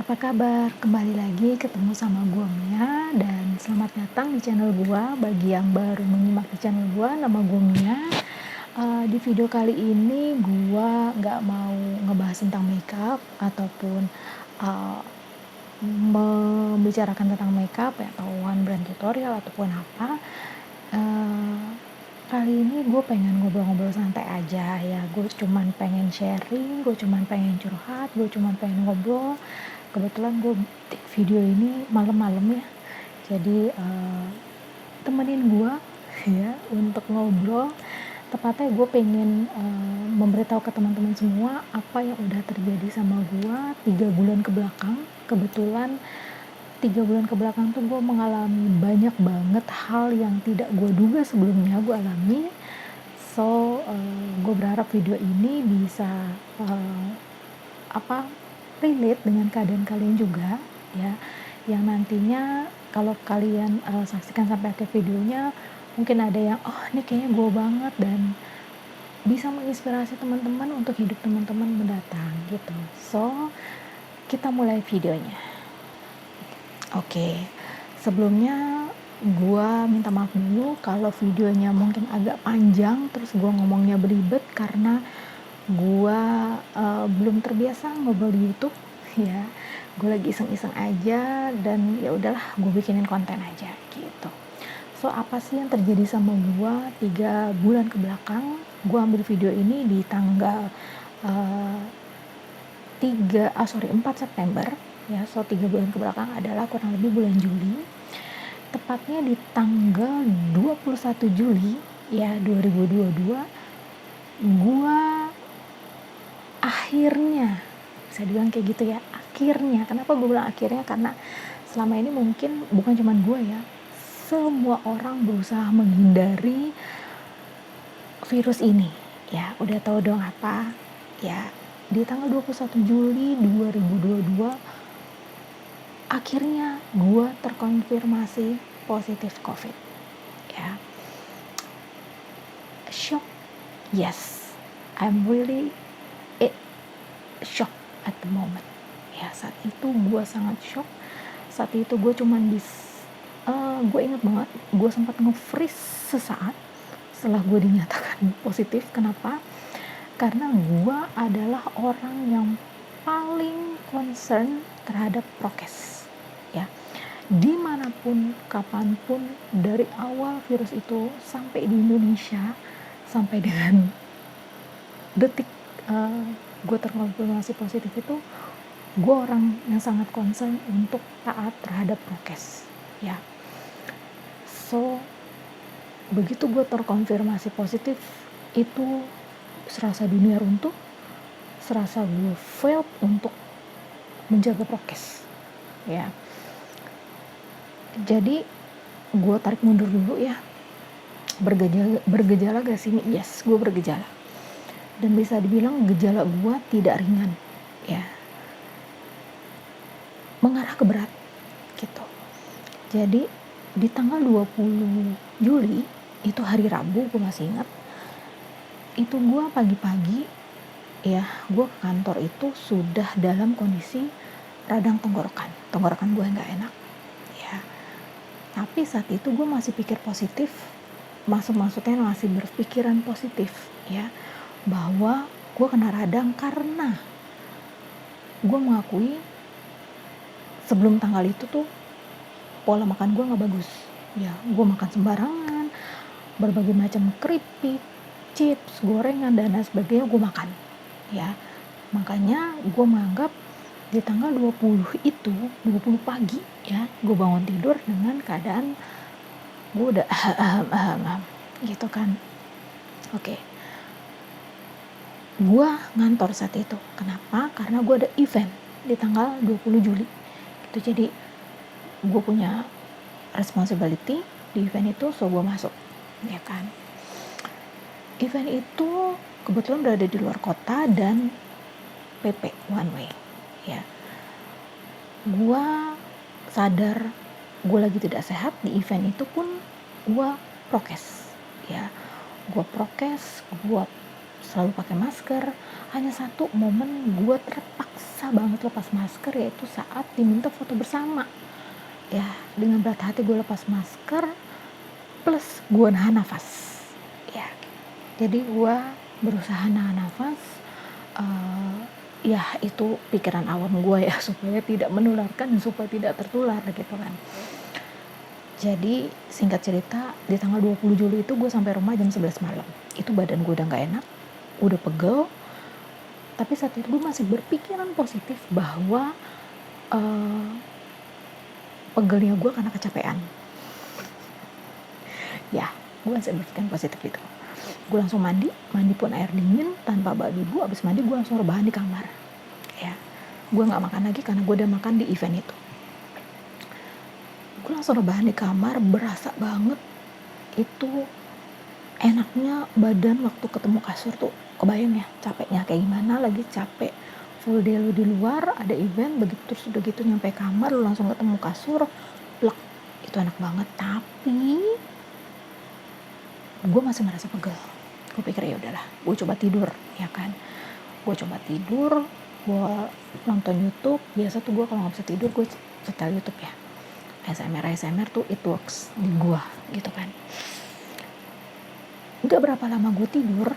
Apa kabar? Kembali lagi ketemu sama gua Mia dan selamat datang di channel gua. Bagi yang baru menyimak di channel gua, nama gua Mia. Di video kali ini gua nggak mau ngebahas tentang makeup ataupun uh, membicarakan tentang makeup ya, atau one brand tutorial ataupun apa. Uh, Kali ini gue pengen ngobrol-ngobrol santai aja ya. Gue cuman pengen sharing, gue cuman pengen curhat, gue cuman pengen ngobrol. Kebetulan gue video ini malam-malam ya, jadi temenin gue ya untuk ngobrol. Tepatnya gue pengen memberitahu ke teman-teman semua apa yang udah terjadi sama gue 3 bulan ke belakang. Kebetulan 3 bulan ke belakang tuh gue mengalami banyak banget hal yang tidak gue duga sebelumnya gue alami. So gue berharap video ini bisa relate dengan keadaan kalian juga ya, yang nantinya kalau kalian saksikan sampai akhir videonya, mungkin ada yang ini kayaknya gue banget, dan bisa menginspirasi teman-teman untuk hidup teman-teman mendatang gitu. So kita mulai videonya. Oke, sebelumnya gue minta maaf dulu kalau videonya mungkin agak panjang, terus gue ngomongnya beribet karena gue belum terbiasa ngobrol di YouTube ya. Gue lagi iseng-iseng aja dan ya udahlah, gue bikinin konten aja gitu. So apa sih yang terjadi sama gue 3 bulan ke belakang? Gue ambil video ini di tanggal 4 September ya. So 3 bulan ke belakang adalah kurang lebih bulan Juli, tepatnya di tanggal 21 Juli ya 2022. Gue akhirnya, bisa dibilang kayak gitu ya, akhirnya. Kenapa gue bilang akhirnya? Karena selama ini mungkin bukan cuma gue ya, semua orang berusaha menghindari virus ini ya. Udah tahu dong apa ya, di tanggal 21 Juli 2022 akhirnya gue terkonfirmasi positif COVID ya. Shock, yes, I'm really shock at the moment ya. Saat itu gue sangat shock. Saat itu gue cuman gue inget banget, gue sempat nge-freeze sesaat setelah gue dinyatakan positif. Kenapa? Karena gue adalah orang yang paling concern terhadap prokes ya. Dimanapun, kapanpun, dari awal virus itu sampai di Indonesia, sampai dengan detik gue terkonfirmasi positif itu, gue orang yang sangat concern untuk taat terhadap prokes ya. So begitu gue terkonfirmasi positif, itu serasa dunia runtuh, serasa gue failed untuk menjaga prokes ya. Jadi gue tarik mundur dulu ya. Bergejala gak sih? Yes, gue bergejala, dan bisa dibilang gejala gue tidak ringan ya, mengarah ke berat gitu. Jadi di tanggal 20 Juli itu hari Rabu, gue masih ingat, itu gue pagi-pagi ya, gue ke kantor itu sudah dalam kondisi radang tenggorokan gue nggak enak ya. Tapi saat itu gue masih pikir positif, maksudnya masih berpikiran positif ya, bahwa gue kena radang karena gue mengakui sebelum tanggal itu tuh pola makan gue nggak bagus ya. Gue makan sembarangan, berbagai macam keripik, chips, gorengan dan lain sebagainya gue makan ya. Makanya gue menganggap di tanggal 20 itu, 20 pagi ya, gue bangun tidur dengan keadaan gue udah gitu kan. Oke. Gue ngantor saat itu. Kenapa? Karena gue ada event di tanggal 20 Juli gitu. Jadi gue punya responsibility di event itu, so gue masuk ya kan. Event itu kebetulan berada di luar kota dan PP one way ya. Gue sadar gue lagi tidak sehat. Di event itu pun gue prokes ya. Gue prokes, gue selalu pakai masker. Hanya satu momen gue terpaksa bisa banget lepas masker, yaitu saat diminta foto bersama. Ya, dengan berat hati gue lepas masker, plus gue nahan nafas. Ya, jadi gue berusaha nahan nafas. Ya itu pikiran awam gue ya, supaya tidak menularkan dan supaya tidak tertular gitu kan. Jadi singkat cerita, di tanggal 20 Juli itu gue sampai rumah jam 11 malam. Itu badan gue udah gak enak, udah pegel. Tapi saat itu gue masih berpikiran positif bahwa pegelnya gue karena kecapean. Ya, gue masih berpikiran positif itu. Gue langsung mandi pun air dingin tanpa bak bibu. Abis mandi gue langsung rebahan di kamar. Ya, gue nggak makan lagi karena gue udah makan di event itu. Gue langsung rebahan di kamar, berasa banget itu enaknya badan waktu ketemu kasur tuh. Kebayang ya capeknya kayak gimana, lagi capek full day lu di luar, ada event, begitu terus udah gitu nyampe kamar lu langsung ketemu kasur, plek, itu enak banget. Tapi gue masih merasa pegel. Gue pikir ya udahlah, gue coba tidur, ya kan. Gue coba tidur, gue nonton YouTube. Biasa tuh gue kalau nggak bisa tidur gue setel YouTube ya. ASMR tuh it works di gue gitu kan. Gak berapa lama gue tidur,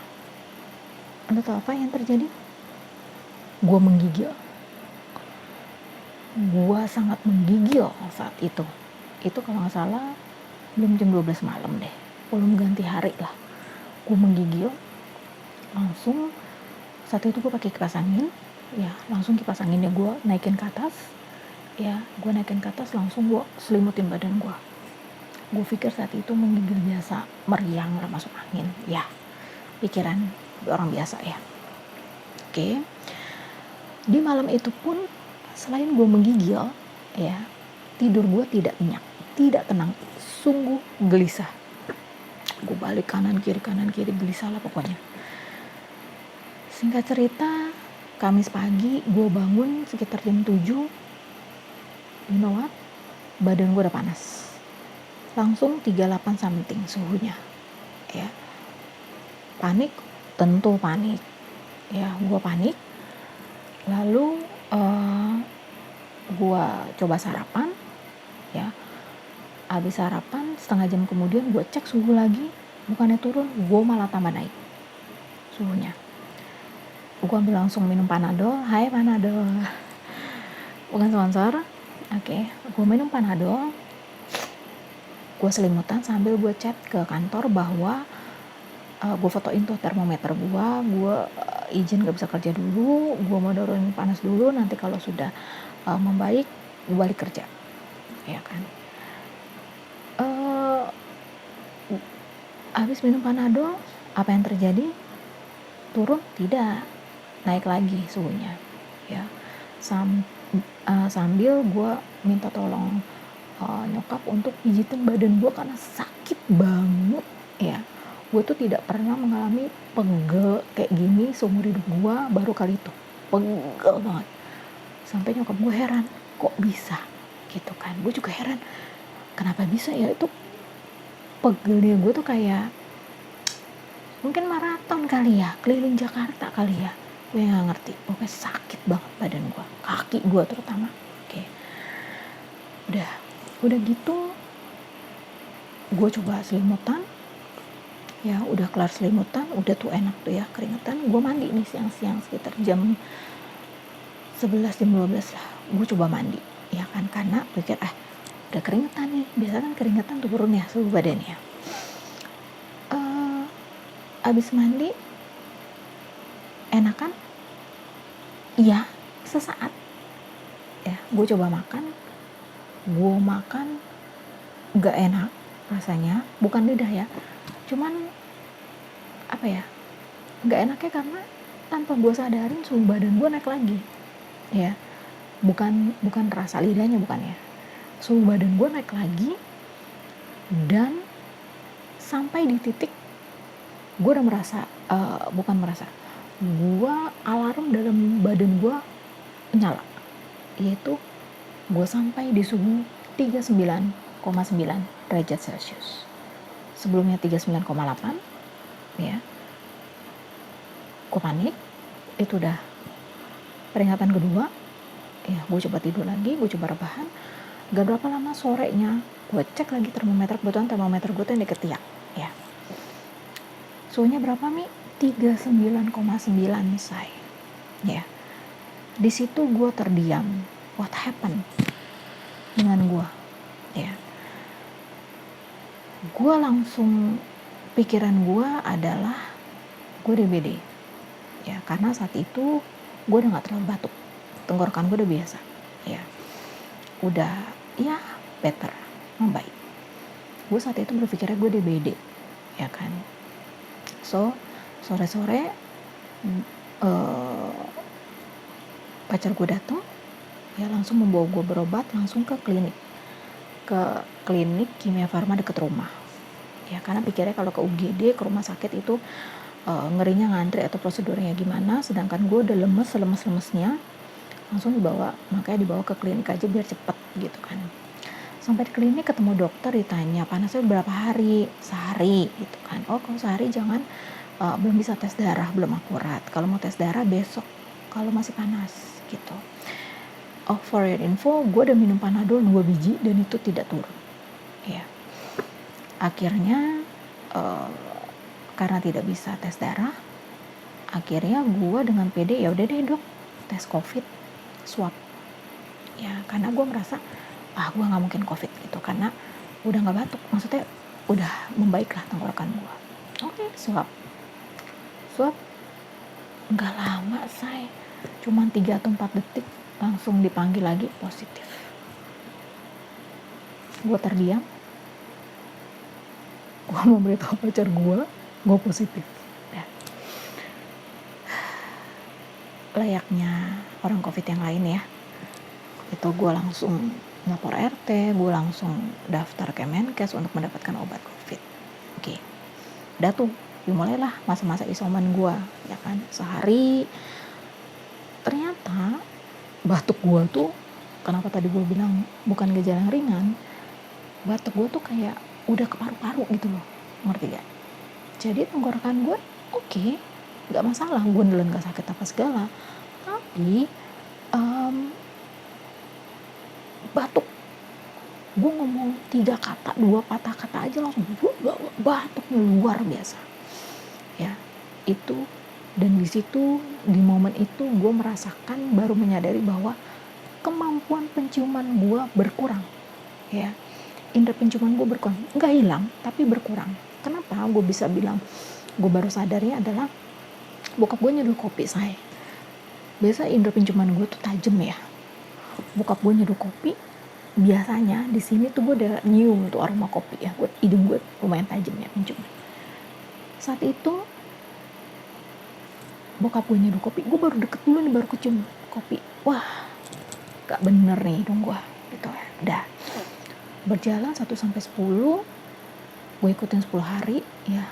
anda tahu apa yang terjadi? Gue menggigil. Gue sangat menggigil saat itu. Itu kalau nggak salah belum jam 12 malam deh, belum ganti hari lah. Gue menggigil, langsung saat itu gue pakai kipas angin, ya langsung kipas anginnya gue naikin ke atas, ya gue naikin ke atas, langsung gue selimutin badan gue. Gue pikir saat itu menggigil biasa, meriang lah masuk angin, ya pikiran orang biasa ya. Oke. Di malam itu pun selain gue menggigil, ya tidur gue tidak nyenyak, tidak tenang, sungguh gelisah. Gue balik kanan kiri gelisah lah pokoknya. Singkat cerita, Kamis pagi gue bangun sekitar jam 7. You know what? Badan gue udah panas. Langsung 38 something suhunya. Ya. Panik, tentu panik. Ya, gue panik. Lalu gue coba sarapan. Ya. Habis sarapan, setengah jam kemudian gue cek suhu lagi. Bukannya turun, gue malah tambah naik suhunya. Gue ambil langsung minum Panadol. Hai Panadol, bukan sponsor. Oke, gue minum Panadol. Gue selimutan sambil gue chat ke kantor bahwa gue fotoin tuh termometer gue izin gak bisa kerja dulu, gue mau nurunin panas dulu, nanti kalau sudah membaik gue balik kerja, ya kan. Habis minum Panadol, apa yang terjadi? Turun? Tidak, naik lagi suhunya, ya. Sambil gue minta tolong nyokap untuk pijitin badan gue karena sakit banget, ya. Gue tuh tidak pernah mengalami pegel kayak gini seumur hidup gue, baru kali itu pegel banget. Sampai nyokap gue heran, kok bisa gitu kan. Gue juga heran, kenapa bisa ya. Itu pegelnya gue tuh kayak mungkin maraton kali ya, keliling Jakarta kali ya, gue nggak ngerti. Pokoknya sakit banget badan gue, kaki gue terutama. Oke. Udah gitu gue coba selimutan, ya udah kelar selimutan, udah tuh enak tuh ya, keringetan. Gue mandi nih siang-siang sekitar jam 11 jam 12 lah, gue coba mandi, ya kan, karena pikir udah keringetan nih, biasa kan keringetan turun ya suhu badannya. Abis mandi enakan? Iya, sesaat. Ya, gue coba makan. Gue makan gak enak rasanya, bukan lidah ya. Cuman apa ya? Gak enaknya karena tanpa gue sadarin suhu badan gue naik lagi. Ya. Bukan rasa lidahnya, bukan ya. Suhu badan gue naik lagi dan sampai di titik gue udah merasa gue alarm dalam badan gue nyala, yaitu gue sampai di suhu 39,9 derajat Celcius. Sebelumnya 39,8, ya. Gue panik, itu udah Peringatan kedua, ya gue coba tidur lagi, gue coba rebahan. Gak berapa lama sorenya, gue cek lagi termometer, kebetulan termometer gue tuh yang di ketiak, ya. Suhunya berapa, Mi? 39,9, say. Ya. Di situ gue terdiam. What happened dengan gue? Ya. Gue langsung, pikiran gue adalah gue DBD. Ya, karena saat itu gue udah gak terlalu batuk. Tenggorokan gue udah biasa. Ya. Udah, ya better, membaik. Gue saat itu berpikirnya gue DBD. Ya kan. So, sore-sore pacar gue datang, ya langsung membawa gue berobat langsung ke klinik Kimia Farma deket rumah. Ya karena pikirnya kalau ke UGD, ke rumah sakit itu ngerinya ngantri atau prosedurnya gimana, sedangkan gue udah lemes-lemesnya, langsung makanya dibawa ke klinik aja biar cepet gitu kan. Sampai di klinik ketemu dokter, ditanya panasnya berapa hari, sehari gitu kan. Oh kalau sehari jangan, belum bisa tes darah, belum akurat. Kalau mau tes darah besok kalau masih panas gitu. Oh, for your info, gue udah minum Panadol 2 biji dan itu tidak turun. Ya. Akhirnya karena tidak bisa tes darah, akhirnya gue dengan pede, ya udah deh dok, tes COVID, swab. Ya, karena gue merasa gue nggak mungkin COVID gitu, karena udah nggak batuk, maksudnya udah membaik lah tenggorokan gue. Oke, swab, nggak lama say, cuman 3 atau 4 detik langsung dipanggil lagi positif. Gue terdiam, gue mau beritahu pacar gue positif. Ya. Layaknya orang COVID yang lain ya, itu gue langsung lapor RT, gue langsung daftar Kemenkes untuk mendapatkan obat COVID. Oke, udah tuh dimulailah masa-masa isoman gue, ya kan. Sehari ternyata batuk gue tuh, kenapa tadi gue bilang bukan gejala yang ringan, batuk gue tuh kayak udah ke paru-paru gitu loh, ngerti gak? Jadi tenggorokan gue oke, gak masalah, gue nelan gak sakit apa segala, tapi batuk, gue ngomong 3 kata, 2 patah kata aja langsung batuknya luar biasa. Ya, itu. Dan di situ, di momen itu gue merasakan, baru menyadari bahwa kemampuan penciuman gue berkurang. Ya, indera penciuman gue berkurang, nggak hilang tapi berkurang. Kenapa gue bisa bilang gue baru sadarnya adalah bokap gue nyeduh kopi saya. Biasa indera penciuman gue tuh tajam ya. Bokap gue nyeduh kopi, biasanya di sini tuh gue udah nyium tuh aroma kopi ya. Hidung gue lumayan tajam ya penciuman. Saat itu bokap gue nyeduh kopi, gue baru deket dulu nih, baru kecium kopi. Wah, gak bener nih hidung gue gitu ya. Udah berjalan 1 sampai 10, gue ikutin 10 hari ya,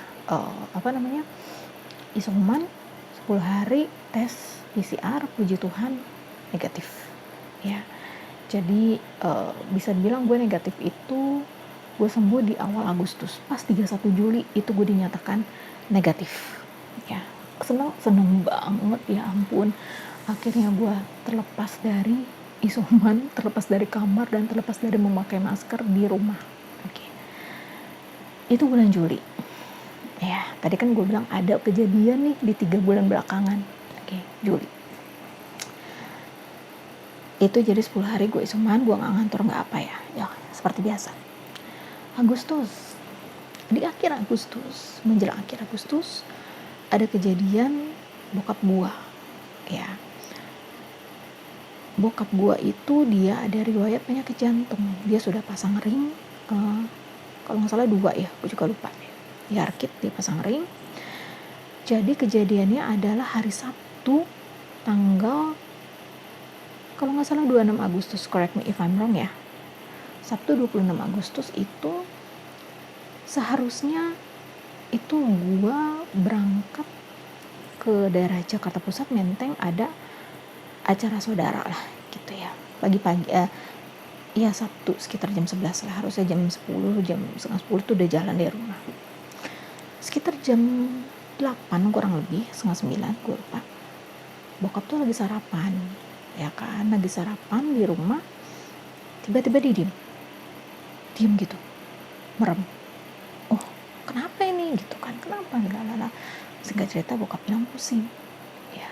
isoman 10 hari, tes PCR, puji Tuhan negatif ya. Jadi bisa dibilang gue negatif itu gue sembuh di awal Agustus. Pas 31 Juli itu gue dinyatakan negatif ya. Seneng banget, ya ampun, akhirnya gue terlepas dari isoman, terlepas dari kamar, dan terlepas dari memakai masker di rumah. Oke. Itu bulan Juli ya. Tadi kan gue bilang ada kejadian nih di 3 bulan belakangan. Oke, Juli itu jadi 10 hari gue isoman, gue gak ngantor, gak apa ya seperti biasa. Agustus, di akhir Agustus, menjelang akhir Agustus, ada kejadian bokap gue ya. Bokap gue itu dia ada riwayat penyakit jantung, dia sudah pasang ring, kalau gak salah 2 ya, gue juga lupa ya, Yarkit dia pasang ring. Jadi kejadiannya adalah hari Sabtu tanggal, kalau gak salah 26 Agustus, correct me if I'm wrong ya, Sabtu 26 Agustus itu seharusnya itu gue berangkat ke daerah Jakarta Pusat, Menteng, ada acara saudara lah gitu ya, pagi-pagi ya Sabtu sekitar jam 11 lah, harusnya jam 10, jam setengah 10 tuh udah jalan dari rumah. Sekitar jam 8 kurang lebih, setengah 9 gue lupa, bokap tuh lagi sarapan, ya kan, lagi sarapan di rumah, tiba-tiba dia diem gitu, merem. Oh, kenapa ini gitu kan, kenapa, lalala. Singkat cerita bokap bilang pusing. Ya,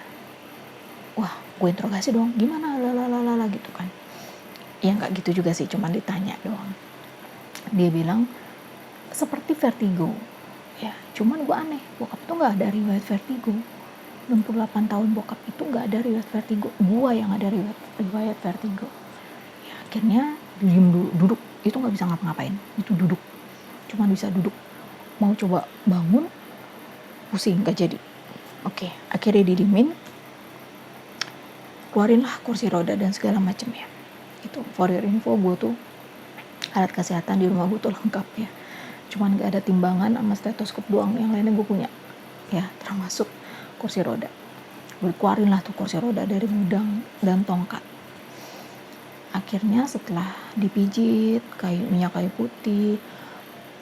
wah, gue interogasi dong, gimana, lalala gitu kan. Ya nggak gitu juga sih, cuman ditanya doang. Dia bilang seperti vertigo. Ya, cuman gue aneh, bokap tuh nggak ada riwayat vertigo. 68 tahun bokap itu nggak ada riwayat vertigo, gue yang ada riwayat vertigo. Ya, akhirnya diem dulu, duduk, itu nggak bisa ngapa-ngapain, itu duduk, cuman bisa duduk. Mau coba bangun, pusing, nggak jadi. Oke, akhirnya didiemin, keluarinlah kursi roda dan segala macam ya. Itu for your info, gue tuh alat kesehatan di rumah gue tuh lengkap ya, cuman gak ada timbangan sama stetoskop doang, yang lainnya gue punya ya, termasuk kursi roda. Gue keluarin lah tuh kursi roda dari gudang dan tongkat. Akhirnya setelah dipijit minyak kayu putih,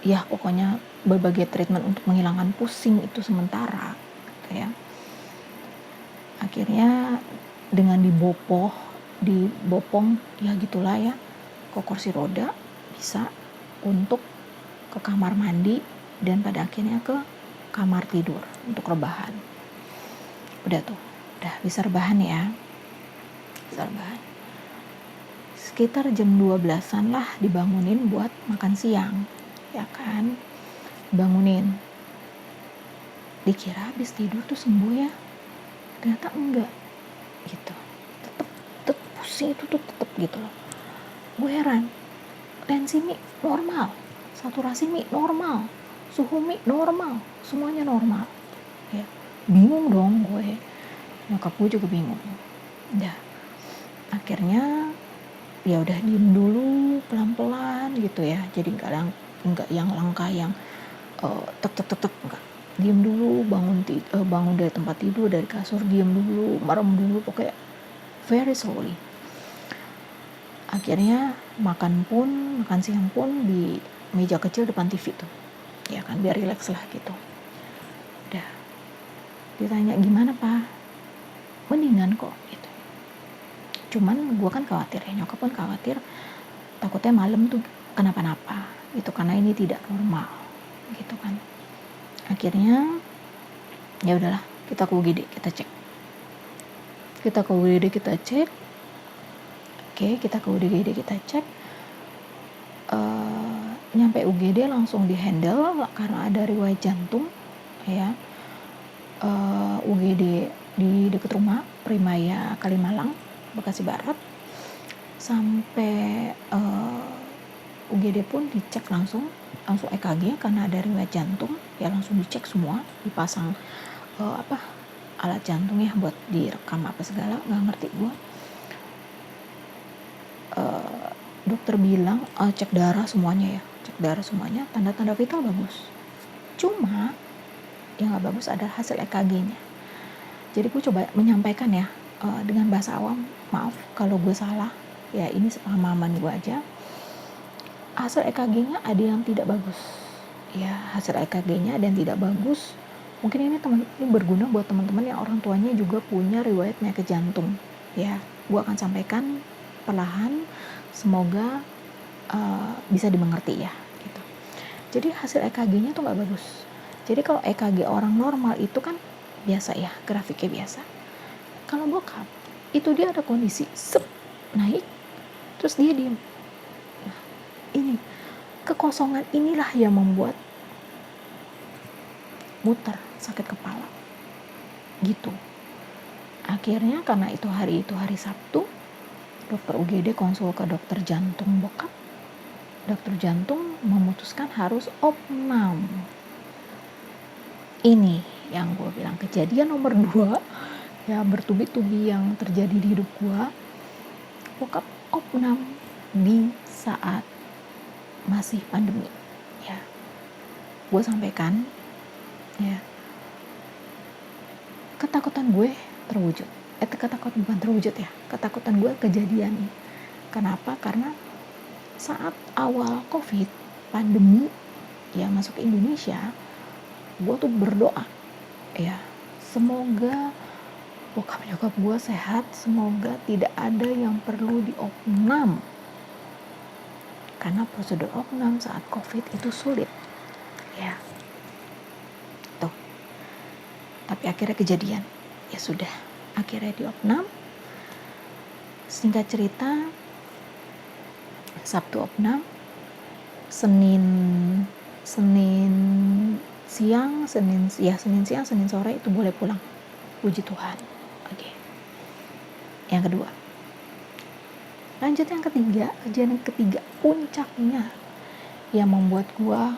ya pokoknya berbagai treatment untuk menghilangkan pusing itu sementara gitu ya. Akhirnya dengan dibopong ya gitulah ya, ke kursi roda, bisa untuk ke kamar mandi dan pada akhirnya ke kamar tidur untuk rebahan. Udah bisa rebahan ya, bisa rebahan. Sekitar jam 12-an lah dibangunin buat makan siang, ya kan, bangunin. Dikira habis tidur tuh sembuh ya, ternyata enggak gitu, tetep pusing itu tuh tetep gitu loh. Gue heran, tensi mi normal, saturasi mi normal, suhu mi normal, semuanya normal ya. Bingung dong gue, nyokap gue juga bingung. Udah, akhirnya ya udah diem dulu pelan-pelan gitu ya, jadi nggak yang langkah yang tek enggak. Diem dulu, bangun dari tempat tidur, dari kasur, diem dulu, merem dulu, pokoknya very slowly. Akhirnya makan siang pun di meja kecil depan TV tuh, ya kan, biar rileks lah gitu. Udah, ditanya gimana pak, mendingan kok gitu. Cuman gue kan khawatir ya, nyokap pun khawatir, takutnya malam tuh kenapa-napa gitu, karena ini tidak normal gitu kan. Akhirnya ya udahlah, kita ke UGD, kita cek. Oke, kita ke UGD kita cek. Nyampe UGD langsung dihandle karena ada riwayat jantung ya. UGD di dekat rumah, Primaya Kalimalang, Bekasi Barat. Sampai UGD pun dicek langsung EKG karena ada riwayat jantung ya, langsung dicek semua, dipasang alat jantung ya buat direkam apa segala, nggak ngerti gue. Dokter bilang cek darah semuanya, tanda-tanda vital bagus, cuma yang nggak bagus adalah hasil EKG-nya. Jadi gue coba menyampaikan ya dengan bahasa awam, maaf kalau gue salah ya, ini sepemahaman gue aja. Hasil EKG-nya ada yang tidak bagus ya, mungkin ini berguna buat teman-teman yang orang tuanya juga punya riwayat penyakit jantung ya. Gue akan sampaikan perlahan, semoga bisa dimengerti ya gitu. Jadi hasil EKG-nya tuh nggak bagus. Jadi kalau EKG orang normal itu kan biasa ya, grafiknya biasa. Kalau bokap itu dia ada kondisi naik terus dia diem. Nah, ini kekosongan inilah yang membuat muter, sakit kepala gitu. Akhirnya karena itu hari Sabtu, dokter UGD konsul ke dokter jantung bokap. Dokter jantung memutuskan harus opnam. Ini yang gue bilang kejadian nomor 2 ya, bertubi-tubi yang terjadi di hidup gue. Bokap opnam di saat masih pandemi ya. Gue sampaikan ya, ketakutan gue terwujud. Ketakutan gue kejadian. Kenapa? Karena saat awal COVID pandemi ya masuk ke Indonesia, gue tuh berdoa ya, semoga bokap nyokap gue sehat, semoga tidak ada yang perlu diopnam, karena prosedur opnam saat COVID itu sulit ya. Tuh, tapi akhirnya kejadian. Ya sudah, akhirnya diopnam. Singkat cerita, Sabtu opnam, Senin siang, Senin sore itu boleh pulang. Puji Tuhan. Oke. Yang kedua. Lanjut yang ketiga, kejadian ketiga, puncaknya yang membuat gua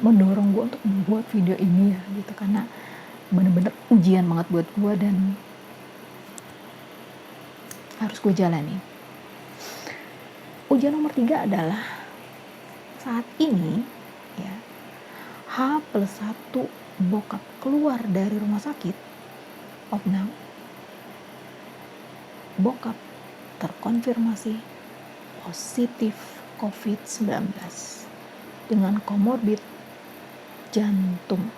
mendorong gua untuk membuat video ini ya gitu, karena bener-bener ujian banget buat gua dan harus gue jalani. Ujian nomor 3 adalah saat ini ya, H+1 bokap keluar dari rumah sakit opnam, bokap terkonfirmasi positif COVID-19 dengan komorbid jantung.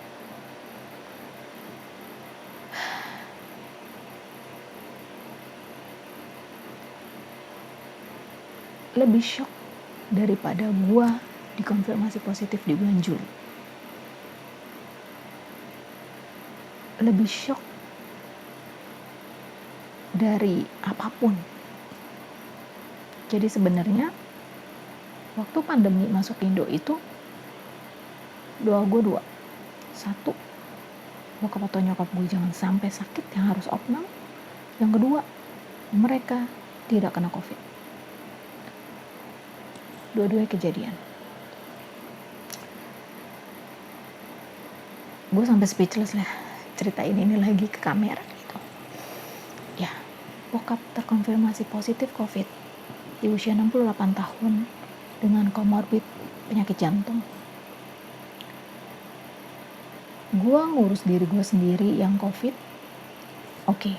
Lebih shock daripada gua dikonfirmasi positif di bulan Juli. Lebih shock dari apapun. Jadi sebenarnya waktu pandemi masuk Indo itu doa gue 2. 1, bokap atau nyokap gue jangan sampai sakit yang harus opnam. Yang kedua, mereka tidak kena COVID. Dua-duanya kejadian. Gue sampai speechless lah ceritain ini lagi ke kamera gitu. Ya, bokap terkonfirmasi positif COVID di usia 68 tahun dengan komorbid penyakit jantung. Gue ngurus diri gue sendiri yang COVID. Oke,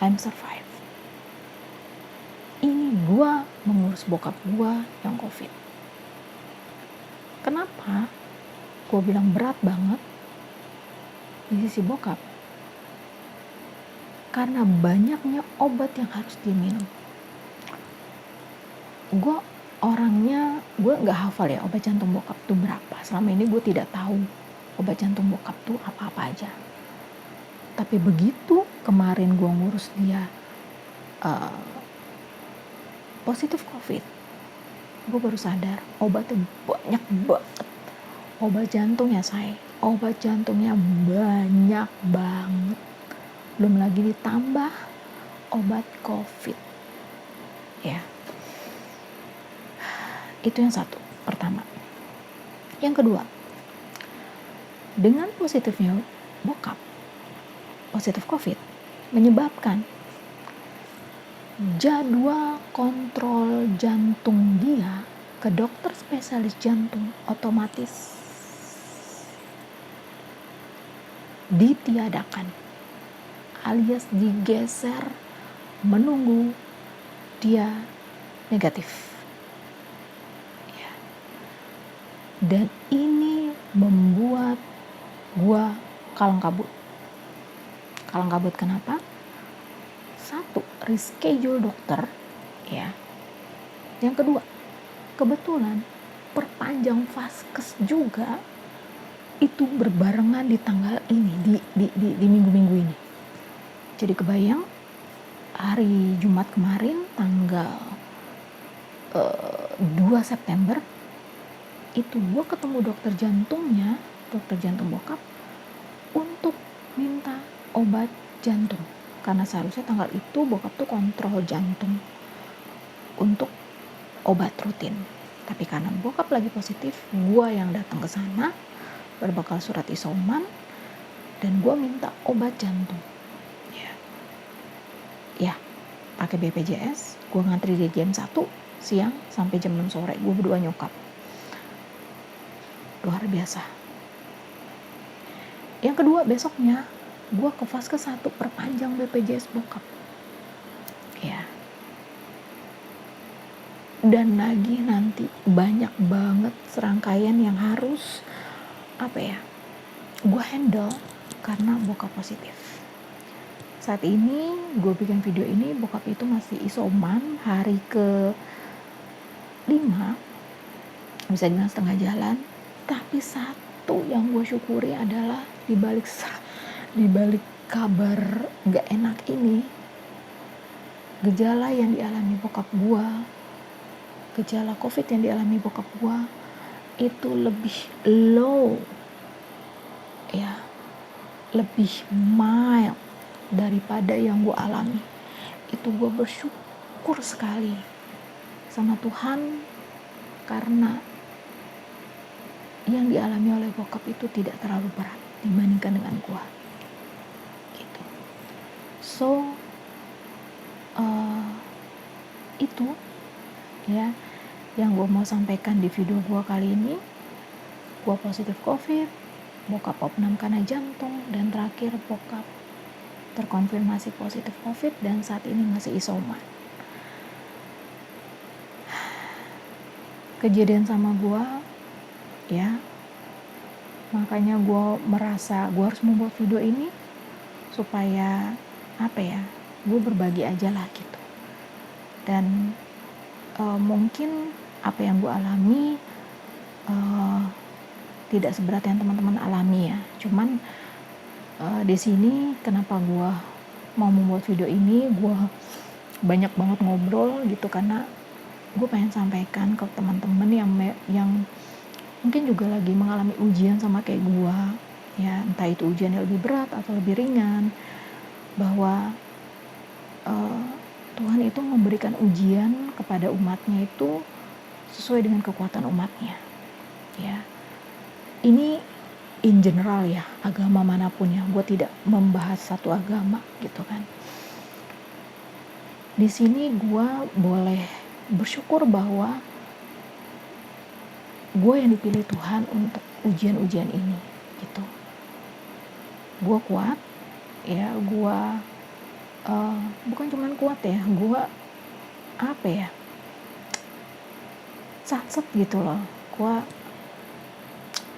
I'm survive. Ini gue mengurus bokap gue yang COVID. Kenapa gue bilang berat banget di sisi bokap? Karena banyaknya obat yang harus diminum. Gue orangnya, gue gak hafal ya obat jantung bokap tuh berapa. Selama ini gue tidak tahu obat jantung bokap tuh apa-apa aja. Tapi begitu kemarin gue ngurus dia positif COVID, gue baru sadar obatnya banyak banget. Obat jantung ya obat jantungnya banyak banget. Belum lagi ditambah obat COVID ya. Itu yang satu, pertama. Yang kedua, dengan positifnya bokap positif COVID menyebabkan jadwal kontrol jantung dia ke dokter spesialis jantung otomatis ditiadakan, alias digeser menunggu dia negatif ya. Dan ini membuat gua kalang kabut. Kenapa? 1, reschedule dokter ya. Yang kedua, kebetulan perpanjang vaskes juga itu berbarengan di tanggal ini, di minggu-minggu ini. Jadi kebayang hari Jumat kemarin tanggal 2 September itu gue ketemu dokter jantung bokap untuk minta obat jantung. Karena seharusnya tanggal itu bokap tuh kontrol jantung untuk obat rutin. Tapi karena bokap lagi positif, gue yang datang ke sana berbekal surat isoman dan gue minta obat jantung. Ya, pakai BPJS. Gue ngantri di jam 1 siang sampai jam 6 sore. Gue berdua nyokap. Luar biasa. Yang kedua, besoknya gue ke vaskes 1 perpanjang BPJS bokap. Ya. Dan lagi nanti banyak banget serangkaian yang harus gue handle karena bokap positif. Saat ini gue bikin video ini, bokap itu masih isoman hari ke 5, bisa dibilang setengah jalan. Tapi satu yang gue syukuri adalah di balik kabar gak enak ini, gejala yang dialami bokap gue, gejala COVID yang dialami bokap gue itu lebih low ya, lebih mild daripada yang gue alami. Itu gue bersyukur sekali sama Tuhan karena yang dialami oleh bokap itu tidak terlalu berat dibandingkan dengan gue gitu. So itu ya yang gue mau sampaikan di video gue kali ini. Gue positif COVID, bokap opnam karena jantung, dan terakhir bokap terkonfirmasi positif COVID dan saat ini masih isoman. Kejadian sama gue ya, makanya gue merasa gue harus membuat video ini supaya gue berbagi aja lah gitu. Dan mungkin apa yang gue alami tidak seberat yang teman-teman alami ya. Cuman di sini kenapa gue mau membuat video ini, gue banyak banget ngobrol gitu karena gue pengen sampaikan ke teman-teman yang mungkin juga lagi mengalami ujian sama kayak gue ya, entah itu ujian yang lebih berat atau lebih ringan, bahwa Tuhan itu memberikan ujian kepada umatnya itu sesuai dengan kekuatan umatnya ya. Ini in general ya, agama manapun ya, gue tidak membahas satu agama gitu kan. Di sini gue boleh bersyukur bahwa gue yang dipilih Tuhan untuk ujian-ujian ini gitu. Gue kuat ya, gue bukan cuman kuat ya, gue satset gitu loh. Gue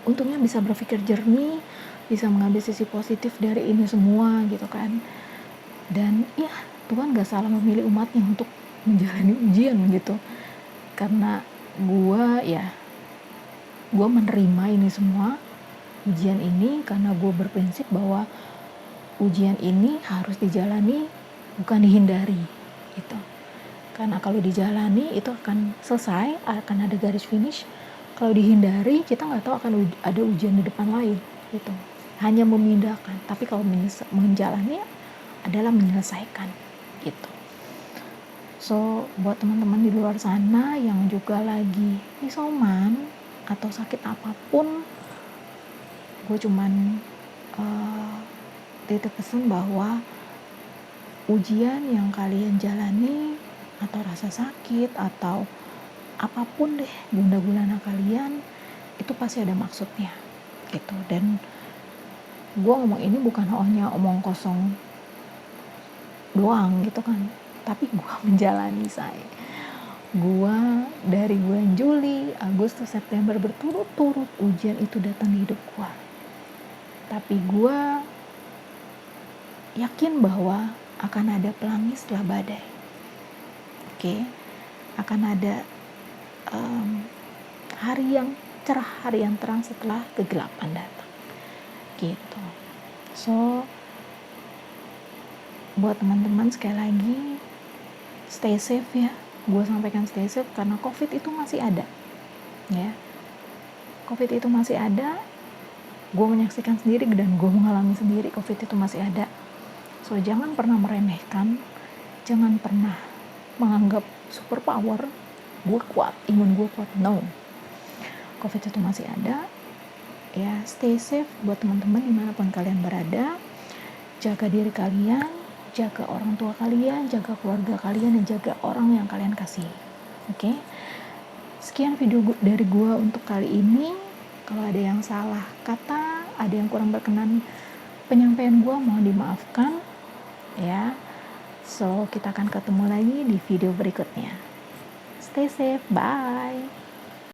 untungnya bisa berpikir jernih, bisa mengambil sisi positif dari ini semua gitu kan. Dan ya Tuhan gak salah memilih umatnya untuk menjalani ujian gitu, karena gue menerima ini semua ujian ini karena gue berprinsip bahwa ujian ini harus dijalani, bukan dihindari gitu. Karena kalau dijalani itu akan selesai, akan ada garis finish. Kalau dihindari kita nggak tahu akan ada ujian di depan lain gitu. Hanya memindahkan, tapi kalau menjalani adalah menyelesaikan gitu. So buat teman-teman di luar sana yang juga lagi isoman atau sakit apapun, gue cuman titip pesan bahwa ujian yang kalian jalani atau rasa sakit atau apapun deh gundah gulana kalian itu pasti ada maksudnya gitu. Dan gue ngomong ini bukan hanya omong kosong doang gitu kan, tapi gue menjalani gue dari bulan Juli, Agustus, September berturut-turut ujian itu datang di hidup gue. Tapi gue yakin bahwa akan ada pelangi setelah badai. Oke, akan ada hari yang cerah, hari yang terang setelah kegelapan datang. Gitu. So buat teman-teman sekali lagi stay safe ya. Gue sampaikan stay safe karena COVID itu masih ada. Ya. COVID itu masih ada. Gue menyaksikan sendiri dan gue mengalami sendiri, COVID itu masih ada. So jangan pernah meremehkan, jangan pernah menganggap super power, gue kuat, imun gue kuat. No, COVID itu masih ada. Ya, stay safe buat teman-teman dimanapun kalian berada. Jaga diri kalian, jaga orang tua kalian, jaga keluarga kalian, dan jaga orang yang kalian kasihi. Oke? Sekian video dari gue untuk kali ini. Kalau ada yang salah kata, ada yang kurang berkenan penyampaian gue, mohon dimaafkan ya. So kita akan ketemu lagi di video berikutnya. Stay safe, bye.